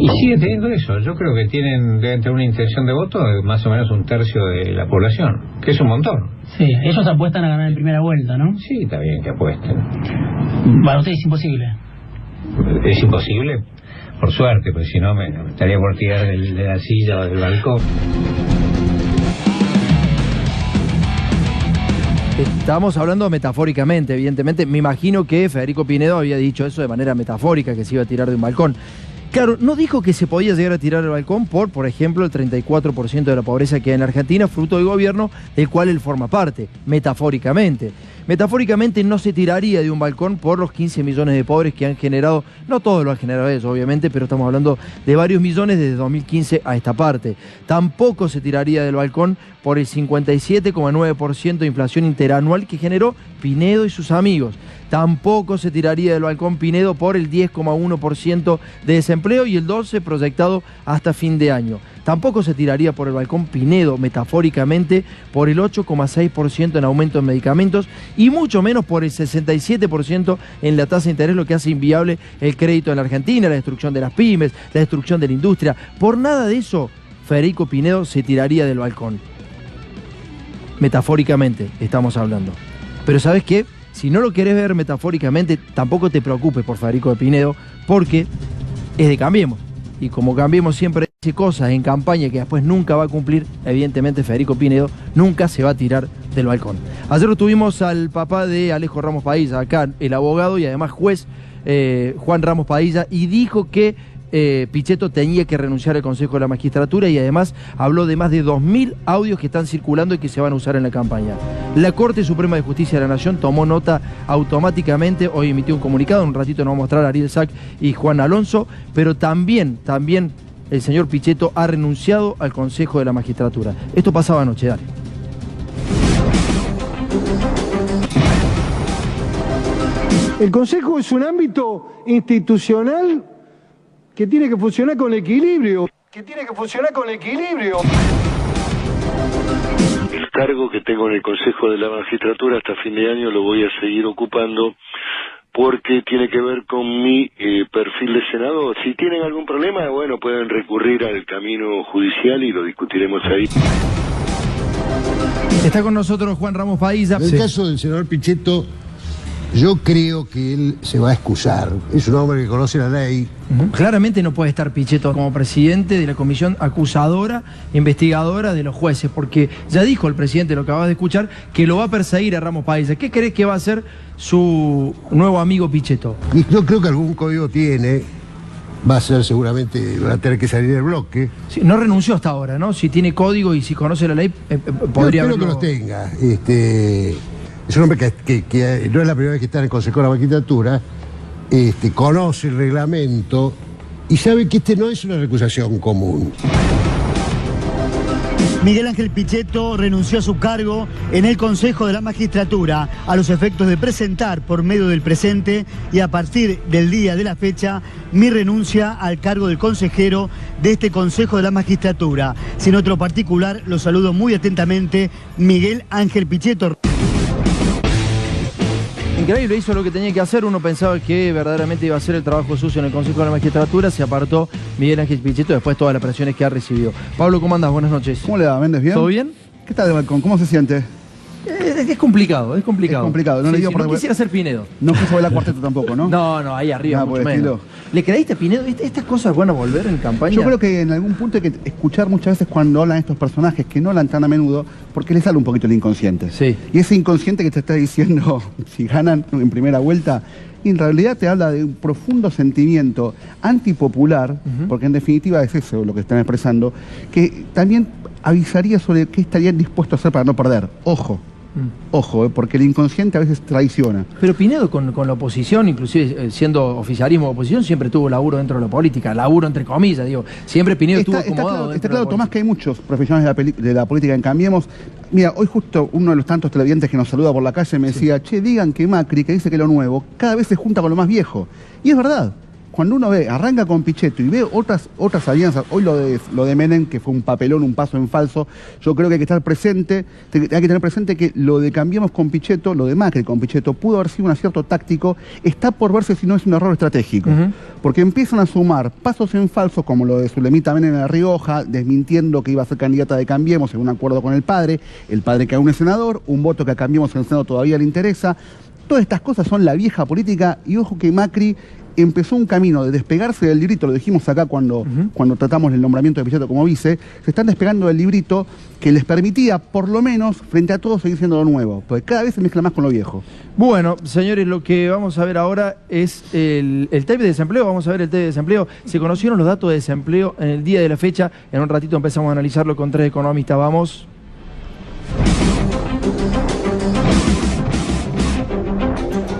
Y sigue teniendo eso. Yo creo que deben tener una intención de voto de más o menos 1/3 de la población, que es un montón. Sí, ellos apuestan a ganar en primera vuelta, ¿no? Sí, está bien que apuesten. Para ustedes es imposible. Es imposible, por suerte, porque si no me estaría por tirar de la silla o del balcón. Estamos hablando metafóricamente, evidentemente. Me imagino que Federico Pinedo había dicho eso de manera metafórica, que se iba a tirar de un balcón. Claro, no dijo que se podía llegar a tirar del balcón por ejemplo, el 34% de la pobreza que hay en la Argentina, fruto del gobierno del cual él forma parte, metafóricamente. Metafóricamente no se tiraría de un balcón por los 15 millones de pobres que han generado, no todos lo han generado ellos, obviamente, pero estamos hablando de varios millones desde 2015 a esta parte. Tampoco se tiraría del balcón por el 57,9% de inflación interanual que generó Pinedo y sus amigos. Tampoco se tiraría del balcón Pinedo por el 10,1% de desempleo y el 12% proyectado hasta fin de año. Tampoco se tiraría por el balcón Pinedo, metafóricamente, por el 8,6% en aumento en medicamentos y mucho menos por el 67% en la tasa de interés, lo que hace inviable el crédito en la Argentina, la destrucción de las pymes, la destrucción de la industria. Por nada de eso, Federico Pinedo se tiraría del balcón. Metafóricamente estamos hablando. Pero ¿sabes qué? Si no lo querés ver metafóricamente, tampoco te preocupes por Federico Pinedo, porque es de Cambiemos. Y como Cambiemos siempre dice cosas en campaña que después nunca va a cumplir, evidentemente Federico Pinedo nunca se va a tirar del balcón. Ayer lo tuvimos al papá de Alejo Ramos Padilla, acá el abogado y además juez Juan Ramos Padilla, y dijo que Pichetto tenía que renunciar al Consejo de la Magistratura y además habló de más de 2.000 audios que están circulando y que se van a usar en la campaña. La Corte Suprema de Justicia de la Nación tomó nota automáticamente, hoy emitió un comunicado, en un ratito nos va a mostrar Ariel Sack y Juan Alonso, pero también el señor Pichetto ha renunciado al Consejo de la Magistratura. Esto pasaba anoche, dale. El Consejo es un ámbito institucional que tiene que funcionar con equilibrio. El cargo que tengo en el Consejo de la Magistratura hasta fin de año lo voy a seguir ocupando porque tiene que ver con mi perfil de senador. Si tienen algún problema, bueno, pueden recurrir al camino judicial y lo discutiremos ahí. Está con nosotros Juan Ramos Padilla. En el caso del senador Pichetto, yo creo que él se va a excusar. Es un hombre que conoce la ley. Claramente no puede estar Pichetto como presidente de la comisión acusadora, investigadora de los jueces, porque ya dijo el presidente, lo acabas de escuchar, que lo va a perseguir a Ramos Padilla. ¿Qué crees que va a hacer su nuevo amigo Pichetto? Y yo creo que algún código tiene. Va a ser seguramente, va a tener que salir del bloque. Sí, no renunció hasta ahora, ¿no? Si tiene código y si conoce la ley, podría haberlo. Yo espero que los tenga. Es un hombre que no es la primera vez que está en el Consejo de la Magistratura, conoce el reglamento y sabe que no es una recusación común. Miguel Ángel Pichetto renunció a su cargo en el Consejo de la Magistratura a los efectos de presentar por medio del presente y a partir del día de la fecha mi renuncia al cargo del consejero de este Consejo de la Magistratura. Sin otro particular, lo saludo muy atentamente, Miguel Ángel Pichetto. Increíble, hizo lo que tenía que hacer. Uno pensaba que verdaderamente iba a hacer el trabajo sucio en el Consejo de la Magistratura. Se apartó Miguel Ángel Pichetto después de todas las presiones que ha recibido. Pablo, ¿cómo andás? Buenas noches. ¿Cómo le va, Méndez? ¿Bien? ¿Todo bien? ¿Qué tal de balcón? ¿Cómo se siente? Es complicado, es complicado. Es complicado, no le digo no quisiera ser Pinedo. No quiso bailar cuarteto tampoco, ¿no? No, ahí arriba, mucho menos. ¿Le creíste a Pinedo? ¿Estas cosas van a volver en campaña? Yo creo que en algún punto hay que escuchar muchas veces cuando hablan estos personajes, que no hablan tan a menudo, porque les sale un poquito el inconsciente. Sí. Y ese inconsciente que te está diciendo, si ganan en primera vuelta, en realidad te habla de un profundo sentimiento antipopular, porque en definitiva es eso lo que están expresando, que también avisaría sobre qué estarían dispuestos a hacer para no perder. Ojo. Ojo, porque el inconsciente a veces traiciona. Pero Pinedo con la oposición, inclusive siendo oficialismo de oposición, siempre tuvo laburo dentro de la política, laburo entre comillas, digo. Siempre Pinedo estuvo acomodado. Está claro, Tomás, que hay muchos profesionales de la política en Cambiemos. Mira, hoy justo uno de los tantos televidentes que nos saluda por la calle me decía, che, digan que Macri, que dice que lo nuevo, cada vez se junta con lo más viejo. Y es verdad. Cuando uno arranca con Pichetto y ve otras alianzas, hoy lo de Menem, que fue un papelón, un paso en falso, yo creo que hay que estar presente, hay que tener presente que lo de Cambiemos con Pichetto, lo de Macri con Pichetto, pudo haber sido un acierto táctico, está por verse si no es un error estratégico. porque empiezan a sumar pasos en falso, como lo de Zulemita Mena en La Rioja, desmintiendo que iba a ser candidata de Cambiemos en un acuerdo con el padre que aún es senador, un voto que a Cambiemos en el Senado todavía le interesa. Todas estas cosas son la vieja política, y ojo que Macri empezó un camino de despegarse del librito, lo dijimos acá cuando tratamos el nombramiento de Pichetto como vice, se están despegando del librito que les permitía, por lo menos, frente a todos, seguir siendo lo nuevo, porque cada vez se mezcla más con lo viejo. Bueno, señores, lo que vamos a ver ahora es el tape de desempleo. Vamos a ver el tape de desempleo. Se conocieron los datos de desempleo en el día de la fecha. En un ratito empezamos a analizarlo con 3 economistas. Vamos.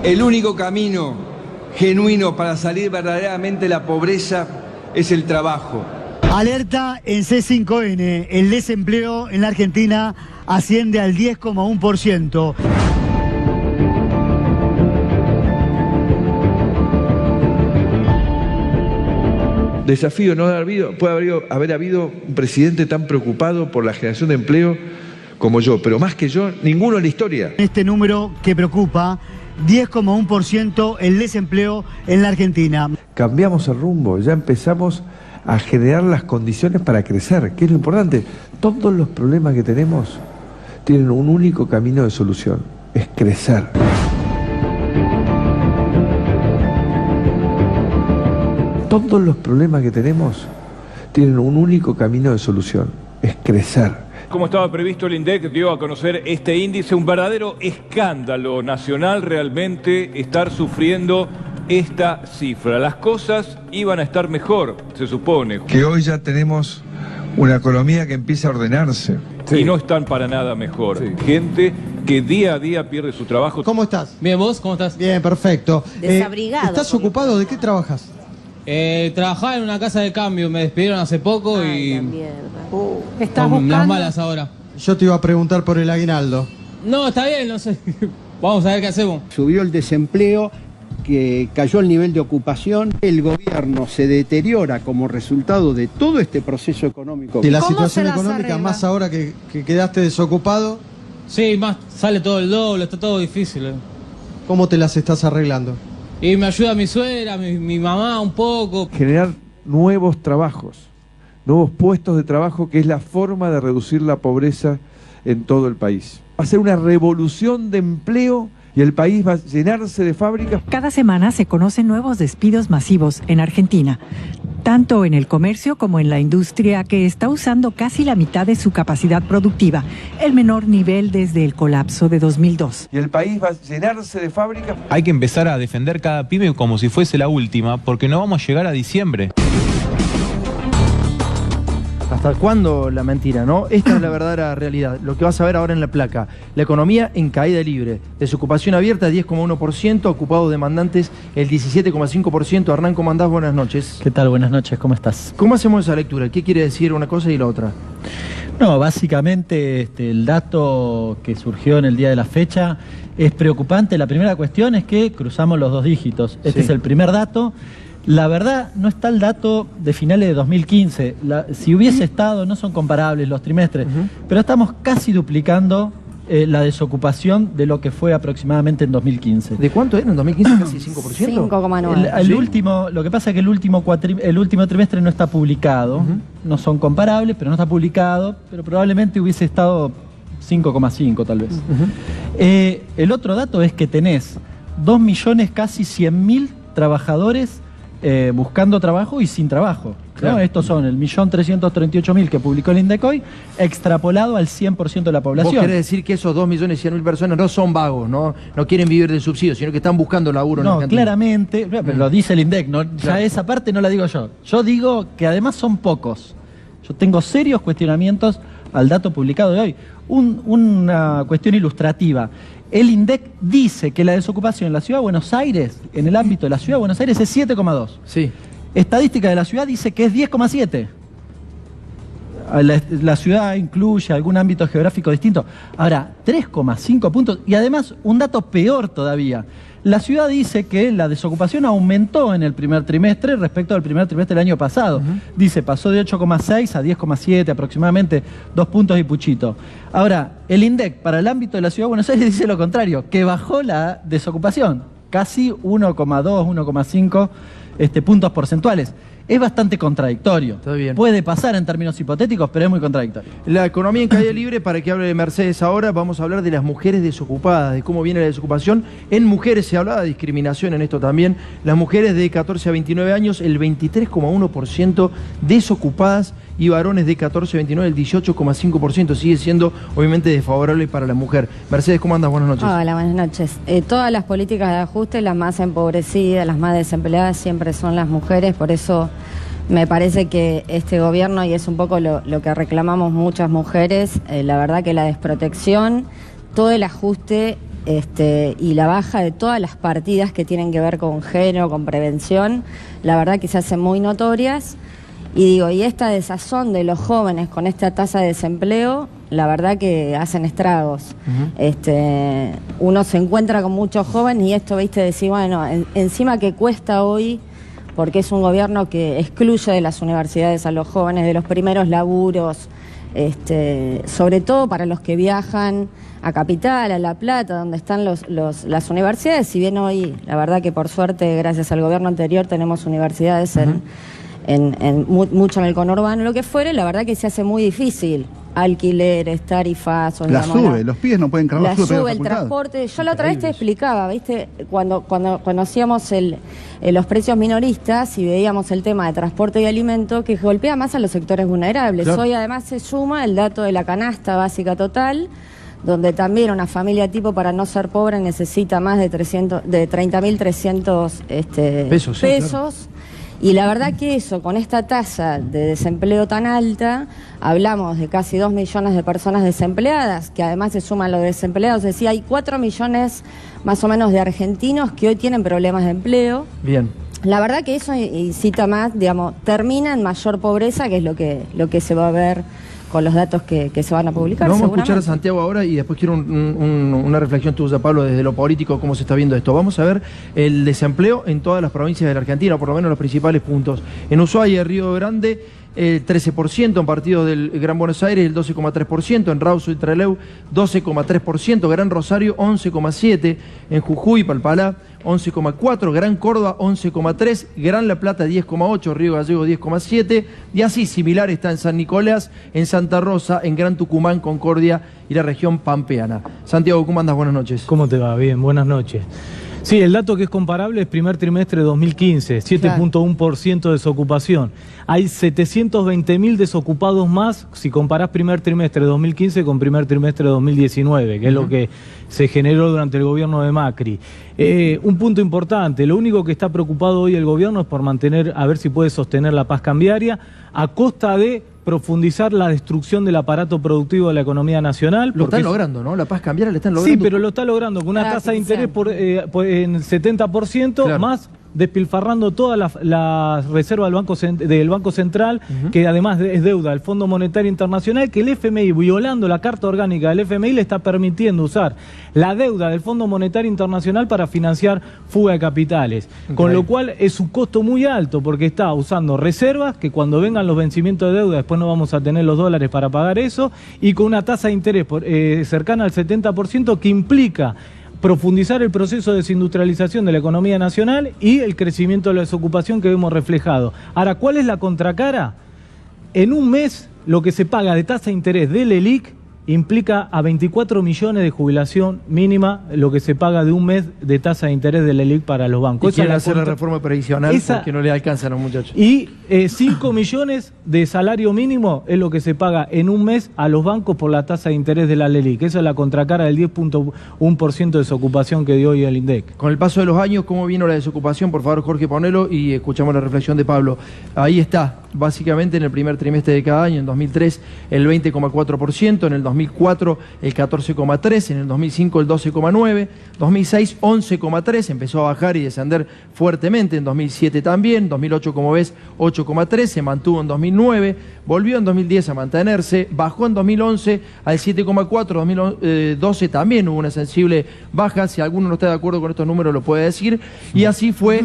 El único camino genuino para salir verdaderamente de la pobreza es el trabajo. Alerta en C5N, el desempleo en la Argentina asciende al 10,1%. Desafío no puede haber habido un presidente tan preocupado por la generación de empleo como yo, pero más que yo, ninguno en la historia. Este número que preocupa, 10,1% el desempleo en la Argentina. Cambiamos el rumbo, ya empezamos a generar las condiciones para crecer, que es lo importante. Todos los problemas que tenemos tienen un único camino de solución, es crecer. Todos los problemas que tenemos tienen un único camino de solución, es crecer. Como estaba previsto, el INDEC dio a conocer este índice, un verdadero escándalo nacional realmente estar sufriendo esta cifra. Las cosas iban a estar mejor, se supone. Que hoy ya tenemos una economía que empieza a ordenarse. Sí. Y no están para nada mejor. Sí. Gente que día a día pierde su trabajo. ¿Cómo estás? Bien, ¿vos? ¿Cómo estás? Bien, perfecto. Desabrigado. ¿Estás ocupado? ¿De qué trabajas? Trabajaba en una casa de cambio, me despidieron hace poco. Ay, y... ¿Estás buscando? Las buscando? malas ahora. Yo te iba a preguntar por el aguinaldo. No, está bien, no sé. Vamos a ver qué hacemos. Subió el desempleo, que cayó el nivel de ocupación. El gobierno se deteriora como resultado de todo este proceso económico. ¿Y la situación económica más ahora que quedaste desocupado? Sí, más sale todo el doble, está todo difícil. ¿Cómo te las estás arreglando? Y me ayuda mi suegra, mi mamá un poco. Generar nuevos trabajos, nuevos puestos de trabajo, que es la forma de reducir la pobreza en todo el país. Va a ser una revolución de empleo y el país va a llenarse de fábricas. Cada semana se conocen nuevos despidos masivos en Argentina, tanto en el comercio como en la industria, que está usando casi la mitad de su capacidad productiva, el menor nivel desde el colapso de 2002. Y el país va a llenarse de fábricas. Hay que empezar a defender cada pyme como si fuese la última, porque no vamos a llegar a diciembre. ¿Hasta cuándo la mentira, no? Esta es la verdadera realidad. Lo que vas a ver ahora en la placa. La economía en caída libre. Desocupación abierta, 10,1%. Ocupados demandantes, el 17,5%. Hernán, ¿cómo andás? Buenas noches. ¿Qué tal? Buenas noches, ¿cómo estás? ¿Cómo hacemos esa lectura? ¿Qué quiere decir una cosa y la otra? No, básicamente el dato que surgió en el día de la fecha es preocupante. La primera cuestión es que cruzamos los 2 dígitos. Este es el primer dato. La verdad, no está el dato de finales de 2015. Si hubiese estado, no son comparables los trimestres, pero estamos casi duplicando la desocupación de lo que fue aproximadamente en 2015. ¿De cuánto era en 2015? ¿Casi 5%? 5,9%. Lo que pasa es que el último trimestre no está publicado. No son comparables, pero no está publicado. Pero probablemente hubiese estado 5,5 tal vez. El otro dato es que tenés 2 millones, casi 100.000 trabajadores buscando trabajo y sin trabajo. Claro. ¿No? Estos son el 1.338.000 que publicó el INDEC hoy, extrapolado al 100% de la población. ¿Vos querés decir que esos 2.100.000 personas no son vagos, no quieren vivir del subsidio, sino que están buscando laburo en Argentina? Claramente, pero lo dice el INDEC, ya esa parte no la digo yo. Yo digo que además son pocos. Yo tengo serios cuestionamientos al dato publicado de hoy. Una cuestión ilustrativa. El INDEC dice que la desocupación en la Ciudad de Buenos Aires, en el ámbito de la Ciudad de Buenos Aires, es 7,2. Sí. Estadística de la ciudad dice que es 10,7. La ciudad incluye algún ámbito geográfico distinto. Ahora, 3,5 puntos. Y además, un dato peor todavía. La ciudad dice que la desocupación aumentó en el primer trimestre respecto al primer trimestre del año pasado. Dice, pasó de 8,6 a 10,7 aproximadamente, 2 puntos y puchito. Ahora, el INDEC para el ámbito de la Ciudad de Buenos Aires dice lo contrario, que bajó la desocupación, casi 1,2, 1,5 puntos porcentuales. Es bastante contradictorio. Está bien. Puede pasar en términos hipotéticos, pero es muy contradictorio. La economía en caída libre, para que hable de Mercedes ahora, vamos a hablar de las mujeres desocupadas, de cómo viene la desocupación. En mujeres se hablaba de discriminación en esto también. Las mujeres de 14 a 29 años, el 23,1% desocupadas, y varones de 14 a 29, el 18,5%. Sigue siendo, obviamente, desfavorable para la mujer. Mercedes, ¿cómo andas? Buenas noches. Hola, buenas noches. Todas las políticas de ajuste, las más empobrecidas, las más desempleadas, siempre son las mujeres. Por eso me parece que este gobierno, y es un poco lo que reclamamos muchas mujeres, la verdad que la desprotección, todo el ajuste y la baja de todas las partidas que tienen que ver con género, con prevención, la verdad que se hacen muy notorias. Y esta desazón de los jóvenes con esta tasa de desempleo, la verdad que hacen estragos. Uno se encuentra con muchos jóvenes y esto, decir, bueno, encima que cuesta hoy, porque es un gobierno que excluye de las universidades a los jóvenes, de los primeros laburos, sobre todo para los que viajan a Capital, a La Plata, donde están las universidades. Si bien hoy, la verdad que por suerte, gracias al gobierno anterior, tenemos universidades mucho en el conurbano, lo que fuere, la verdad que se hace muy difícil. Alquileres, tarifas, la sube, los pibes no pueden cargar la sube, el transporte. Yo la otra vez te explicaba, cuando conocíamos los precios minoristas y veíamos el tema de transporte y alimento, que golpea más a los sectores vulnerables. Claro. Hoy además se suma el dato de la canasta básica total, donde también una familia tipo, para no ser pobre, necesita más de 30.300 pesos. Claro. Y la verdad que eso, con esta tasa de desempleo tan alta, hablamos de casi 2 millones de personas desempleadas, que además se suman los desempleados. Es decir, hay 4 millones más o menos de argentinos que hoy tienen problemas de empleo. Bien. La verdad que eso incita más, termina en mayor pobreza, que es lo que se va a ver con los datos que se van a publicar. Vamos a escuchar a Santiago ahora y después quiero una reflexión tuya, Pablo, desde lo político, cómo se está viendo esto. Vamos a ver el desempleo en todas las provincias de la Argentina, o por lo menos los principales puntos. En Ushuaia, Río Grande, el 13%, en partidos del Gran Buenos Aires el 12,3%, en Rawson y Trelew 12,3%, Gran Rosario 11,7%, en Jujuy, Palpalá 11,4%, Gran Córdoba 11,3%, Gran La Plata 10,8%, Río Gallego 10,7%, y así similar está en San Nicolás, en Santa Rosa, en Gran Tucumán, Concordia y la región pampeana. Santiago, ¿cómo andas? Buenas noches. ¿Cómo te va? Bien, buenas noches. Sí, el dato que es comparable es primer trimestre de 2015, 7,1% de desocupación. Hay 720.000 desocupados más si comparás primer trimestre de 2015 con primer trimestre de 2019, que es lo que se generó durante el gobierno de Macri. Un punto importante, lo único que está preocupado hoy el gobierno es por mantener, a ver si puede sostener la paz cambiaria a costa de profundizar la destrucción del aparato productivo de la economía nacional. Lo están logrando, ¿no? La paz cambiaria la están logrando. Sí, pero lo está logrando con una tasa de interés en 70%, claro, más despilfarrando todas las reservas del Banco Central, que además es deuda del Fondo Monetario Internacional, que el FMI, violando la Carta Orgánica del FMI, le está permitiendo usar la deuda del Fondo Monetario Internacional para financiar fuga de capitales. Con lo cual es un costo muy alto, porque está usando reservas que cuando vengan los vencimientos de deuda después no vamos a tener los dólares para pagar eso, y con una tasa de interés cercana al 70%, que implica profundizar el proceso de desindustrialización de la economía nacional y el crecimiento de la desocupación que vemos reflejado. Ahora, ¿cuál es la contracara? En un mes, lo que se paga de tasa de interés del ELIC implica a 24 millones de jubilación mínima, lo que se paga de un mes de tasa de interés del ELIC para los bancos. Y quieren hacer la reforma previsional porque no le alcanzan a los muchachos. Y 5 millones de salario mínimo es lo que se paga en un mes a los bancos por la tasa de interés de la LELIC. Esa es la contracara del 10,1% de desocupación que dio hoy el INDEC. Con el paso de los años, ¿cómo vino la desocupación? Por favor, Jorge, ponelo y escuchamos la reflexión de Pablo. Ahí está, básicamente en el primer trimestre de cada año, en 2003 el 20,4%, en el 2004 el 14,3%, en el 2005 el 12,9%, 2006 11,3%, empezó a bajar y descender fuertemente, en 2007 también, 2008 como ves 8,3%, se mantuvo en 2009, volvió en 2010 a mantenerse, bajó en 2011 al 7,4%, 2012 también hubo una sensible baja, si alguno no está de acuerdo con estos números lo puede decir, y así fue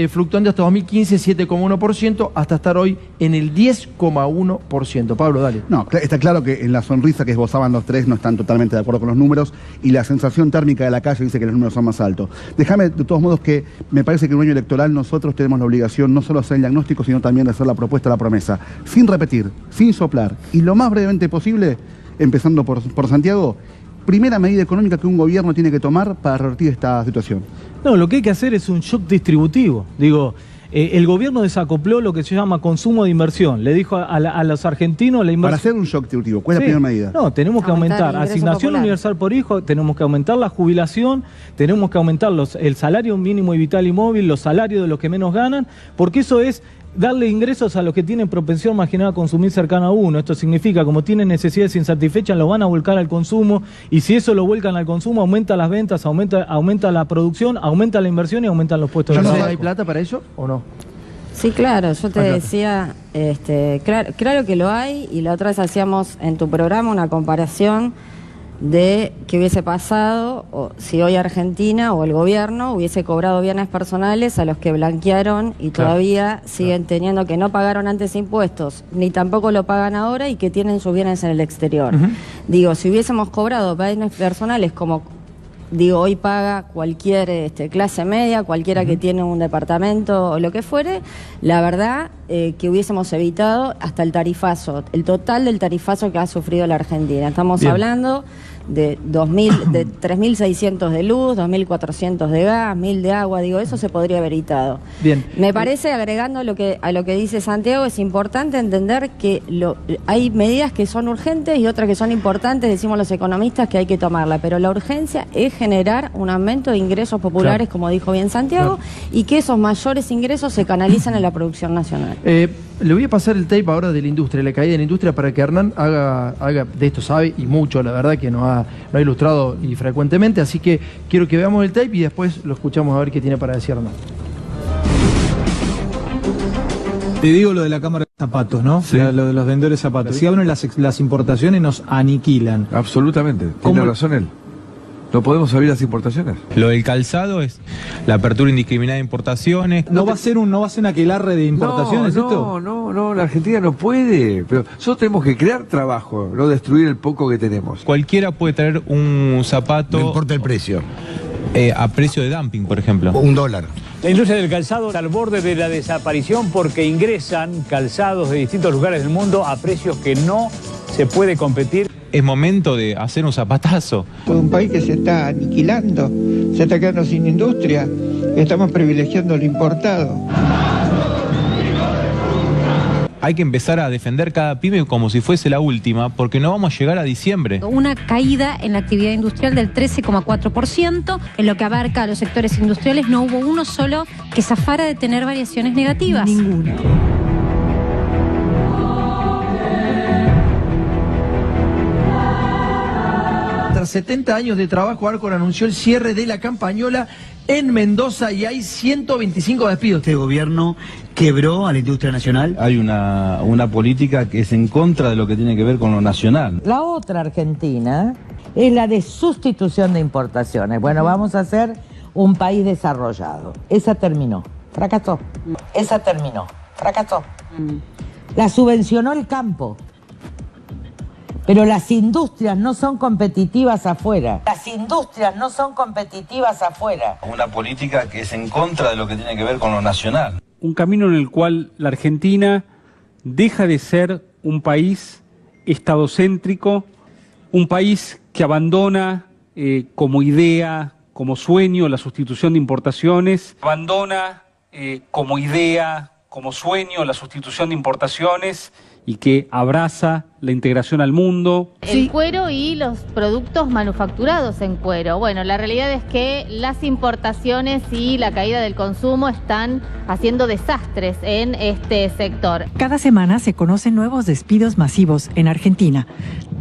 fluctuando hasta 2015 7,1%, hasta estar hoy en el 10,1%. Pablo, dale. No, está claro que en la sonrisa que esbozaban los tres no están totalmente de acuerdo con los números, y la sensación térmica de la calle dice que los números son más altos. Déjame, de todos modos, que me parece que en un año electoral nosotros tenemos la obligación no solo de hacer el diagnóstico, sino también de hacer la propuesta, la promesa, sin repetir, sin soplar, y lo más brevemente posible, empezando por Santiago. Primera medida económica que un gobierno tiene que tomar para revertir esta situación. No, lo que hay que hacer es un shock distributivo. Digo, el gobierno desacopló lo que se llama consumo de inversión. Le dijo a los argentinos la inversión. Para hacer un shock distributivo, ¿cuál es la primera medida? No, tenemos que aumentar asignación popular universal por hijo, tenemos que aumentar la jubilación, tenemos que aumentar el salario mínimo y vital y móvil, los salarios de los que menos ganan, porque eso es darle ingresos a los que tienen propensión marginal a consumir cercana a uno. Esto significa, como tienen necesidades insatisfechas, lo van a volcar al consumo, y si eso lo vuelcan al consumo, aumenta las ventas, aumenta la producción, aumenta la inversión y aumentan los puestos de trabajo. ¿Hay plata para eso o no? Sí, claro, yo te decía, claro que lo hay, y la otra vez hacíamos en tu programa una comparación de qué hubiese pasado si hoy Argentina o el gobierno hubiese cobrado bienes personales a los que blanquearon y todavía siguen teniendo, que no pagaron antes impuestos, ni tampoco lo pagan ahora, y que tienen sus bienes en el exterior. Digo, si hubiésemos cobrado bienes personales como hoy paga cualquier clase media, cualquiera que tiene un departamento o lo que fuere, la verdad que hubiésemos evitado hasta el tarifazo, el total del tarifazo que ha sufrido la Argentina. Estamos hablando de 3.600 de luz, 2.400 de gas, 1.000 de agua, eso se podría haber evitado. Bien. Me parece, agregando a lo que dice Santiago, es importante entender que hay medidas que son urgentes y otras que son importantes, decimos los economistas que hay que tomarla, pero la urgencia es generar un aumento de ingresos populares, como dijo bien Santiago, y que esos mayores ingresos se canalicen en la producción nacional. Le voy a pasar el tape ahora de la industria, la caída de la industria, para que Hernán haga de esto, sabe, y mucho, la verdad, que nos ha ilustrado y frecuentemente, así que quiero que veamos el tape y después lo escuchamos a ver qué tiene para decir Hernán. Te digo lo de la cámara de zapatos, ¿no? Sí. Lo de los vendedores de zapatos. Si abren las importaciones nos aniquilan. Absolutamente, tiene razón él. ¿No podemos abrir las importaciones? Lo del calzado es la apertura indiscriminada de importaciones. ¿No va a ser un aquelarre de importaciones esto? No, la Argentina no puede. Pero nosotros tenemos que crear trabajo, no destruir el poco que tenemos. Cualquiera puede traer un zapato... No importa el precio. A precio de dumping, por ejemplo. $1. La industria del calzado está al borde de la desaparición porque ingresan calzados de distintos lugares del mundo a precios que no se puede competir. Es momento de hacer un zapatazo. Todo un país que se está aniquilando, se está quedando sin industria, estamos privilegiando lo importado. Hay que empezar a defender cada pyme como si fuese la última, porque no vamos a llegar a diciembre. Una caída en la actividad industrial del 13,4%. En lo que abarca a los sectores industriales, no hubo uno solo que zafara de tener variaciones negativas. Ninguno. Tras 70 años de trabajo, Arcor anunció el cierre de la campañola en Mendoza y hay 125 despidos. ¿Este gobierno quebró a la industria nacional? Hay una política que es en contra de lo que tiene que ver con lo nacional. La otra Argentina es la de sustitución de importaciones. Bueno, vamos a ser un país desarrollado. Esa terminó, fracasó. Esa terminó, fracasó. La subvencionó el campo. Pero las industrias no son competitivas afuera. Las industrias no son competitivas afuera. Una política que es en contra de lo que tiene que ver con lo nacional. Un camino en el cual la Argentina deja de ser un país estadocéntrico, un país que abandona como idea, como sueño, la sustitución de importaciones. Abandona como idea, como sueño, la sustitución de importaciones, y que abraza la integración al mundo. El cuero y los productos manufacturados en cuero. Bueno, la realidad es que las importaciones y la caída del consumo están haciendo desastres en este sector. Cada semana se conocen nuevos despidos masivos en Argentina,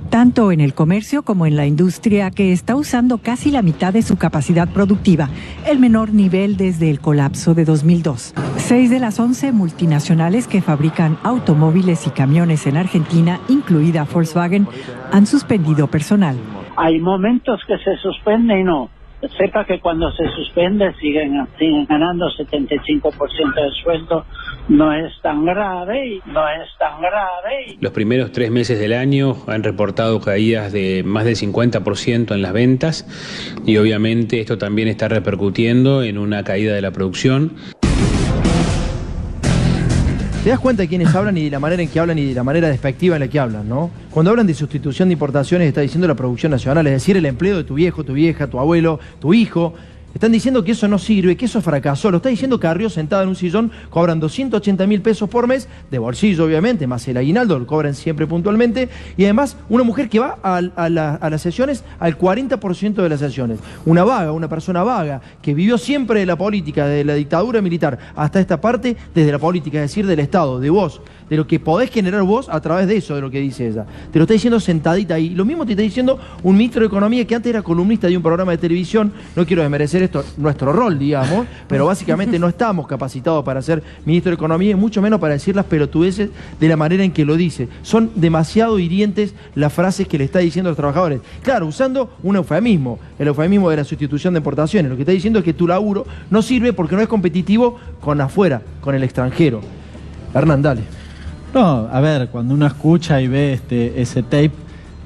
tanto en el comercio como en la industria, que está usando casi la mitad de su capacidad productiva, el menor nivel desde el colapso de 2002. 6 de las 11 multinacionales que fabrican automóviles y camiones en Argentina, incluida Volkswagen, han suspendido personal. Hay momentos que se suspende y no. sepa que cuando se suspende siguen ganando 75% del sueldo. No es tan grave, Los primeros 3 meses del año han reportado caídas de más del 50% en las ventas y obviamente esto también está repercutiendo en una caída de la producción. Te das cuenta de quiénes hablan y de la manera en que hablan y de la manera despectiva en la que hablan, ¿no? Cuando hablan de sustitución de importaciones está diciendo la producción nacional, es decir, el empleo de tu viejo, tu vieja, tu abuelo, tu hijo. Están diciendo que eso no sirve, que eso fracasó. Lo está diciendo Carrió sentada en un sillón, cobran 280.000 pesos por mes, de bolsillo obviamente, más el aguinaldo, lo cobran siempre puntualmente. Y además, una mujer que va a las sesiones al 40% de las sesiones. Una vaga, una persona vaga, que vivió siempre de la política, de la dictadura militar, hasta esta parte, desde la política, es decir, del Estado, de vos, de lo que podés generar vos a través de eso, de lo que dice ella. Te lo está diciendo sentadita ahí. Lo mismo te está diciendo un ministro de Economía que antes era columnista de un programa de televisión. No quiero desmerecer esto, nuestro rol, digamos, pero básicamente no estamos capacitados para ser ministro de Economía y mucho menos para decir las pelotudeces de la manera en que lo dice. Son demasiado hirientes las frases que le está diciendo a los trabajadores. Claro, usando un eufemismo, el eufemismo de la sustitución de importaciones. Lo que está diciendo es que tu laburo no sirve porque no es competitivo con afuera, con el extranjero. Hernán, dale. No, a ver, cuando uno escucha y ve ese tape,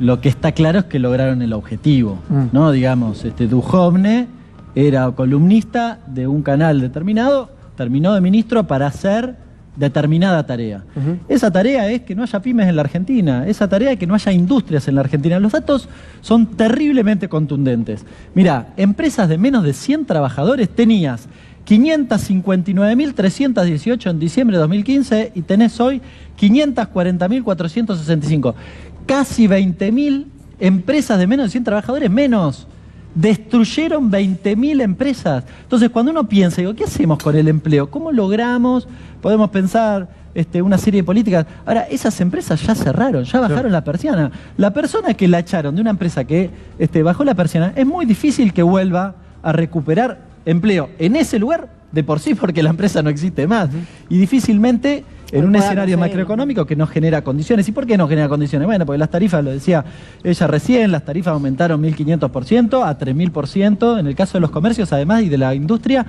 lo que está claro es que lograron el objetivo, ¿no? Digamos, Duhovne era columnista de un canal determinado, terminó de ministro para hacer determinada tarea. Esa tarea es que no haya pymes en la Argentina, esa tarea es que no haya industrias en la Argentina. Los datos son terriblemente contundentes. Mirá, empresas de menos de 100 trabajadores tenías 559.318 en diciembre de 2015 y tenés hoy 540.465. Casi 20.000 empresas de menos de 100 trabajadores menos. Destruyeron 20.000 empresas. Entonces, cuando uno piensa, digo, ¿qué hacemos con el empleo? ¿Cómo logramos? Podemos pensar una serie de políticas. Ahora, esas empresas ya cerraron, ya bajaron la persiana. La persona que la echaron de una empresa que bajó la persiana, es muy difícil que vuelva a recuperar empleo en ese lugar de por sí porque la empresa no existe más. Y difícilmente en un escenario macroeconómico que no genera condiciones. ¿Y por qué no genera condiciones? Bueno, porque las tarifas, lo decía ella recién, las tarifas aumentaron 1.500% a 3.000%. En el caso de los comercios, además, y de la industria,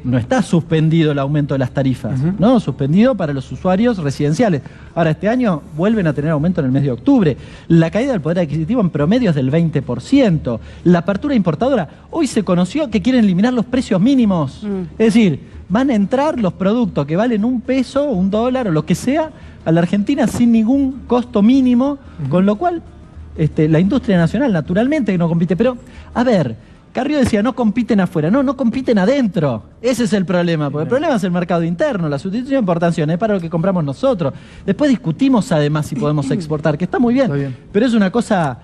no está suspendido el aumento de las tarifas, ¿no? Suspendido para los usuarios residenciales. Ahora, este año vuelven a tener aumento en el mes de octubre. La caída del poder adquisitivo en promedio es del 20%. La apertura importadora. Hoy se conoció que quieren eliminar los precios mínimos. Es decir, van a entrar los productos que valen $1, $1 o lo que sea a la Argentina sin ningún costo mínimo, con lo cual la industria nacional naturalmente que no compite. Pero, a ver, Carrió decía, no compiten afuera, no compiten adentro. Ese es el problema, porque el problema es el mercado interno, la sustitución de importaciones es para lo que compramos nosotros. Después discutimos además si podemos exportar, que está muy bien, pero es una cosa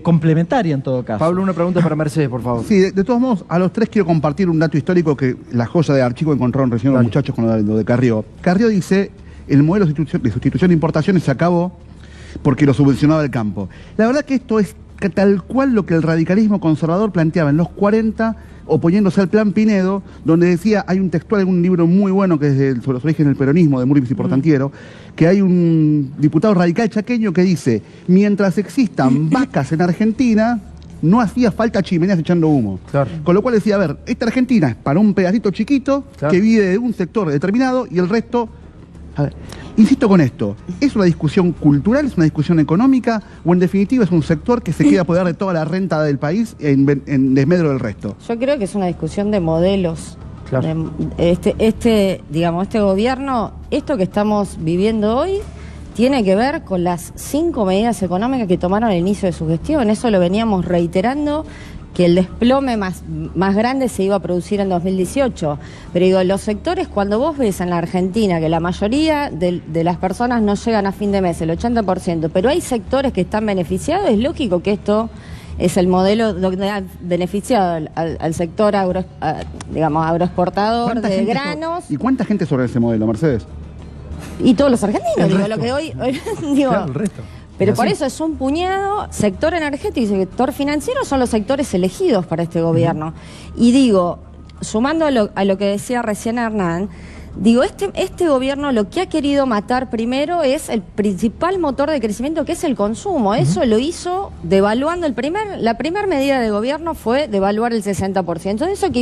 complementaria en todo caso. Pablo, una pregunta para Mercedes, por favor. Sí, de todos modos, a los tres quiero compartir un dato histórico que la joya de archivo encontraron recién los muchachos con lo de Carrió. Carrió dice, el modelo de sustitución de importaciones se acabó porque lo subvencionaba el campo. La verdad que esto es tal cual lo que el radicalismo conservador planteaba en los 40, oponiéndose al Plan Pinedo, donde decía, hay un textual en un libro muy bueno que es sobre los orígenes del peronismo, de Murphy y Portantiero, que hay un diputado radical chaqueño que dice, mientras existan vacas en Argentina, no hacía falta chimeneas echando humo. Con lo cual decía, a ver, esta Argentina es para un pedacito chiquito que vive de un sector determinado y el resto... A ver, insisto con esto, ¿es una discusión cultural, es una discusión económica o en definitiva es un sector que se queda a poder de toda la renta del país en desmedro del resto? Yo creo que es una discusión de modelos. Digamos, este gobierno, esto que estamos viviendo hoy, tiene que ver con las 5 medidas económicas que tomaron al inicio de su gestión. Eso lo veníamos reiterando, que el desplome más grande se iba a producir en 2018. Pero digo, los sectores, cuando vos ves en la Argentina que la mayoría de las personas no llegan a fin de mes, el 80%, pero hay sectores que están beneficiados, es lógico que esto es el modelo donde ha beneficiado al sector agroexportador de granos. ¿Y cuánta gente sobre ese modelo, Mercedes? Y todos los argentinos, digo, lo que hoy digo... Claro, el resto. Pero por eso es un puñado, sector energético y sector financiero son los sectores elegidos para este gobierno. Y digo, sumando a lo que decía recién Hernán, Digo, este gobierno lo que ha querido matar primero es el principal motor de crecimiento, que es el consumo. Eso lo hizo devaluando la primera medida de gobierno fue devaluar el 60%. ¿Eso qué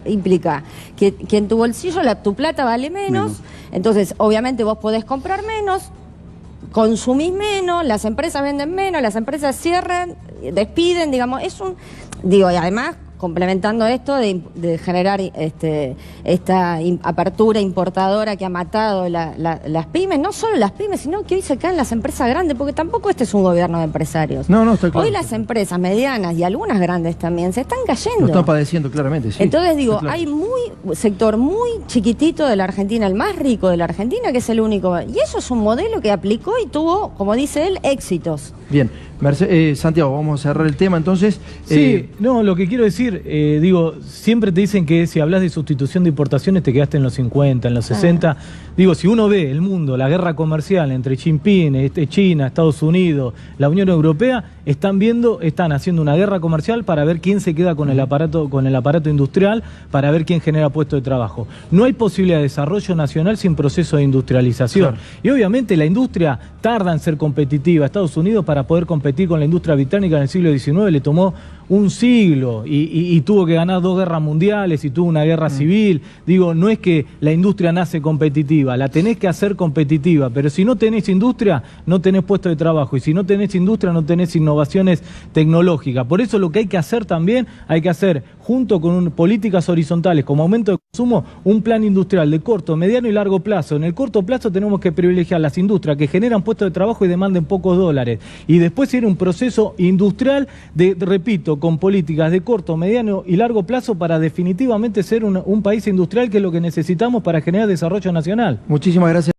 implica? Que en tu bolsillo tu plata vale menos, entonces obviamente vos podés comprar menos, consumís menos, las empresas venden menos, las empresas cierran, despiden, digamos, y además complementando esto de generar esta apertura importadora que ha matado las pymes, no solo las pymes, sino que hoy se caen las empresas grandes, porque tampoco este es un gobierno de empresarios. No, está claro. Hoy las empresas medianas y algunas grandes también se están cayendo. Lo están padeciendo claramente, sí. Entonces hay sector muy chiquitito de la Argentina, el más rico de la Argentina, que es el único. Y eso es un modelo que aplicó y tuvo, como dice él, éxitos. Bien. Santiago, vamos a cerrar el tema entonces. Sí, lo que quiero decir, siempre te dicen que si hablas de sustitución de importaciones te quedaste en los 50, en los 60. Si uno ve el mundo, la guerra comercial entre Xi Jinping, China, Estados Unidos, la Unión Europea, están haciendo una guerra comercial para ver quién se queda con el aparato industrial, para ver quién genera puestos de trabajo. No hay posibilidad de desarrollo nacional sin proceso de industrialización. Claro. Y obviamente la industria tarda en ser competitiva. Estados Unidos, para poder competir con la industria británica en el siglo XIX, le tomó un siglo y tuvo que ganar 2 guerras mundiales y tuvo una guerra civil. No es que la industria nace competitiva, la tenés que hacer competitiva, pero si no tenés industria, no tenés puestos de trabajo, y si no tenés industria, no tenés innovaciones tecnológicas. Por eso lo que hay que hacer también, junto con políticas horizontales como aumento de consumo, un plan industrial de corto, mediano y largo plazo. En el corto plazo tenemos que privilegiar las industrias que generan puestos de trabajo y demanden pocos dólares, y después ir a un proceso industrial repito, con políticas de corto, mediano y largo plazo para definitivamente ser un país industrial, que es lo que necesitamos para generar desarrollo nacional. Muchísimas gracias.